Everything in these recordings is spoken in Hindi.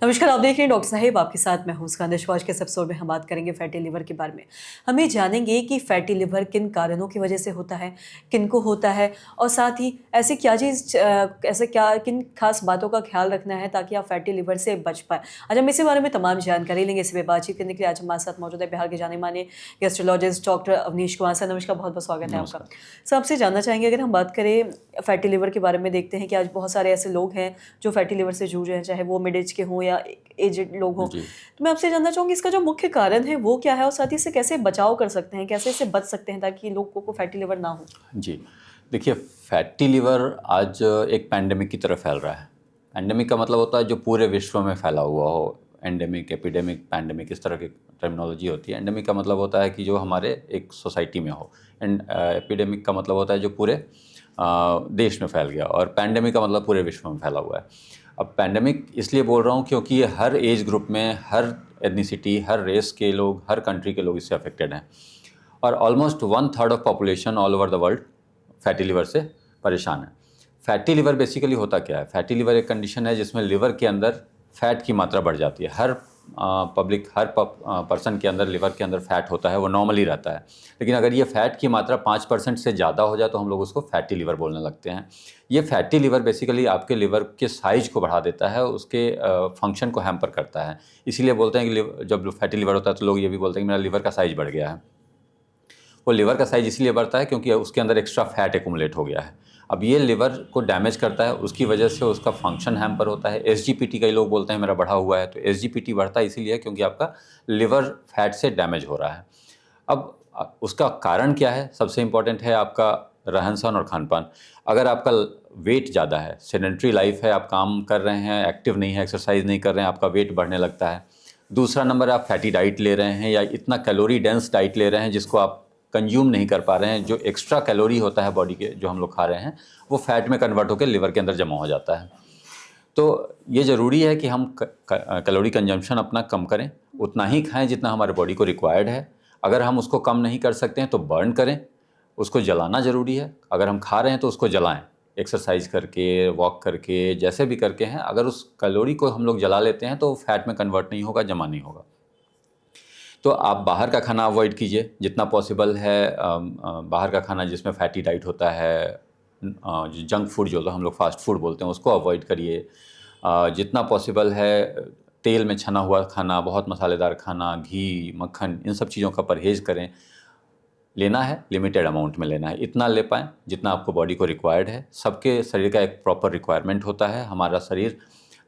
नमस्कार, आप देख रहे हैं डॉक्टर साहिब, आपके साथ मैं हूं मुस्कान। आज के इस एपिसोड में हम बात करेंगे फैटी लिवर के बारे में। हम ये जानेंगे कि फैटी लिवर किन कारणों की वजह से होता है, किनको होता है और साथ ही ऐसे क्या किन खास बातों का ख्याल रखना है ताकि आप फैटी लिवर से बच पाएँ। आज हम इसी बारे में तमाम जानकारी लेंगे। इसी पे बातचीत करने के लिए आज हमारे साथ मौजूद है बिहार के जाने-माने gastrologist doctor Avnish Kumar sir. नमस्कार, बहुत-बहुत स्वागत है आपका। नमस्कार। सर, आपसे जानना चाहेंगे, अगर हम बात करें फैटी लिवर के बारे में, देखते हैं कि आज बहुत सारे ऐसे लोग हैं जो फैटी लिवर से जूझ रहे हैं, चाहे वो मिड एज के हों या एजेड लोग हों। जी, तो मैं आपसे जानना चाहूँगी, इसका जो मुख्य कारण है वो क्या है और साथ ही इससे कैसे बचाव कर सकते हैं, कैसे इससे बच सकते हैं ताकि लोगों को फैटी लिवर ना हो? जी। देखिए, फैटी लिवर आज एक पैंडेमिक की तरह फैल रहा है। पैंडेमिक का मतलब होता है जो पूरे विश्व में फैला हुआ हो। एंडेमिक, एपिडेमिक, पैंडेमिक इस तरह की टर्मिनोलॉजी होती है। एंडेमिक का मतलब होता है कि जो हमारे एक सोसाइटी में हो। एपिडेमिक का मतलब होता है जो पूरे देश में फैल गया, और पैंडेमिक का मतलब पूरे विश्व में फैला हुआ है। अब पैंडेमिक इसलिए बोल रहा हूँ क्योंकि ये हर एज ग्रुप में, हर एथनिसिटी, हर रेस के लोग, हर कंट्री के लोग इससे अफेक्टेड हैं। और almost 1/3 of population all over the world fatty liver से परेशान है। फैटी लिवर बेसिकली होता क्या है? फैटी लिवर एक कंडीशन है जिसमें लिवर के अंदर फैट की मात्रा बढ़ जाती है। हर पर्सन के अंदर, लिवर के अंदर फैट होता है, वो नॉर्मली रहता है। लेकिन अगर ये फैट की मात्रा 5% से ज़्यादा हो जाए तो हम लोग उसको फैटी लिवर बोलने लगते हैं। ये फैटी लिवर बेसिकली आपके लिवर के साइज को बढ़ा देता है, उसके फंक्शन को हैम्पर करता है। इसीलिए बोलते हैं कि जब फैटी लिवर होता है तो लोग ये भी बोलते हैं कि मेरा लिवर का साइज बढ़ गया है। वो लिवर का साइज इसलिए बढ़ता है क्योंकि उसके अंदर एक्स्ट्रा फैट एक्यूमुलेट हो गया है। अब ये लिवर को डैमेज करता है, उसकी वजह से उसका फंक्शन हैम्पर होता है। एसजीपीटी कई लोग बोलते हैं मेरा बढ़ा हुआ है, तो एसजीपीटी बढ़ता है इसीलिए क्योंकि आपका लिवर फैट से डैमेज हो रहा है। अब उसका कारण क्या है? सबसे इम्पॉर्टेंट है आपका रहन-सहन और खान-पान। अगर आपका वेट ज़्यादा है, सेडेंटरी लाइफ है, आप काम कर रहे हैं, एक्टिव नहीं है, एक्सरसाइज नहीं कर रहे हैं, आपका वेट बढ़ने लगता है। दूसरा नंबर, आप फैटी डाइट ले रहे हैं या इतना कैलोरी डेंस डाइट ले रहे हैं जिसको आप कंज्यूम नहीं कर पा रहे हैं। जो एक्स्ट्रा कैलोरी होता है बॉडी के, जो हम लोग खा रहे हैं, वो फैट में कन्वर्ट होकर लिवर के अंदर जमा हो जाता है। तो ये ज़रूरी है कि हम कैलोरी कंजम्पशन अपना कम करें, उतना ही खाएं जितना हमारे बॉडी को रिक्वायर्ड है। अगर हम उसको कम नहीं कर सकते हैं तो बर्न करें, उसको जलाना ज़रूरी है। अगर हम खा रहे हैं तो उसको जलाएं, एक्सरसाइज करके, वॉक करके, जैसे भी करके हैं। अगर उस कैलोरी को हम लोग जला लेते हैं तो फैट में कन्वर्ट नहीं होगा, जमा नहीं होगा। तो आप बाहर का खाना अवॉइड कीजिए जितना पॉसिबल है। बाहर का खाना जिसमें फैटी डाइट होता है, जंक फूड जो हम लोग फास्ट फूड बोलते हैं, उसको अवॉइड करिए। जितना पॉसिबल है तेल में छना हुआ खाना, बहुत मसालेदार खाना, घी, मक्खन, इन सब चीज़ों का परहेज़ करें। लेना है लिमिटेड अमाउंट में लेना है, इतना ले पाएँ जितना आपको बॉडी को रिक्वायर्ड है। सबके शरीर का एक प्रॉपर रिक्वायरमेंट होता है। हमारा शरीर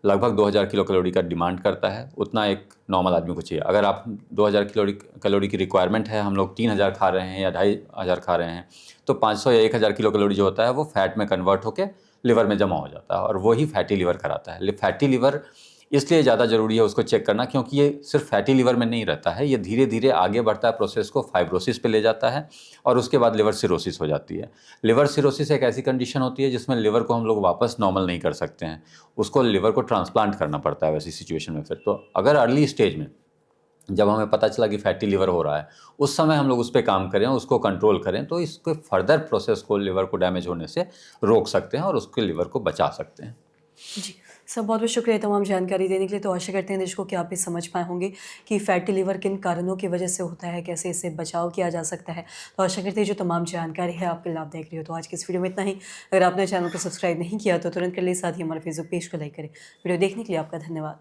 लगभग 2000 किलो कैलोरी का डिमांड करता है, उतना एक नॉर्मल आदमी को चाहिए। अगर आप 2000 कैलोरी की रिक्वायरमेंट है, हम लोग 3000 खा रहे हैं या 2500 खा रहे हैं, तो 500 या 1000 किलो कैलोरी जो होता है वो फैट में कन्वर्ट होकर लिवर में जमा हो जाता है, और वही फैटी लिवर कराता है। फैटी लिवर इसलिए ज़्यादा ज़रूरी है उसको चेक करना क्योंकि ये सिर्फ फैटी लिवर में नहीं रहता है, ये धीरे धीरे आगे बढ़ता है, प्रोसेस को फाइब्रोसिस पे ले जाता है और उसके बाद लिवर सिरोसिस हो जाती है। लिवर सिरोसिस एक ऐसी कंडीशन होती है जिसमें लिवर को हम लोग वापस नॉर्मल नहीं कर सकते हैं, उसको लिवर को ट्रांसप्लांट करना पड़ता है वैसी सिचुएशन में। फिर तो अगर अर्ली स्टेज में जब हमें पता चला कि फैटी लिवर हो रहा है, उस समय हम लोग उस पर काम करें, उसको कंट्रोल करें, तो इसके फर्दर प्रोसेस को, लिवर को डैमेज होने से रोक सकते हैं और उसके लिवर को बचा सकते हैं। जी, सर, बहुत बहुत शुक्रिया तमाम जानकारी देने के लिए। तो आशा करते हैं दर्शकों कि आप भी समझ पाए होंगे कि फैटी लिवर किन कारणों की वजह से होता है, कैसे इससे बचाव किया जा सकता है। तो आशा करते हैं जो तमाम जानकारी है आपके लाभदायक रही हो। तो आज की इस वीडियो में इतना ही। अगर आपने चैनल को सब्सक्राइब नहीं किया तो तुरंत कर लिए, साथ ही हमारे फेसबुक पेज को लाइक करें। वीडियो देखने के लिए आपका धन्यवाद।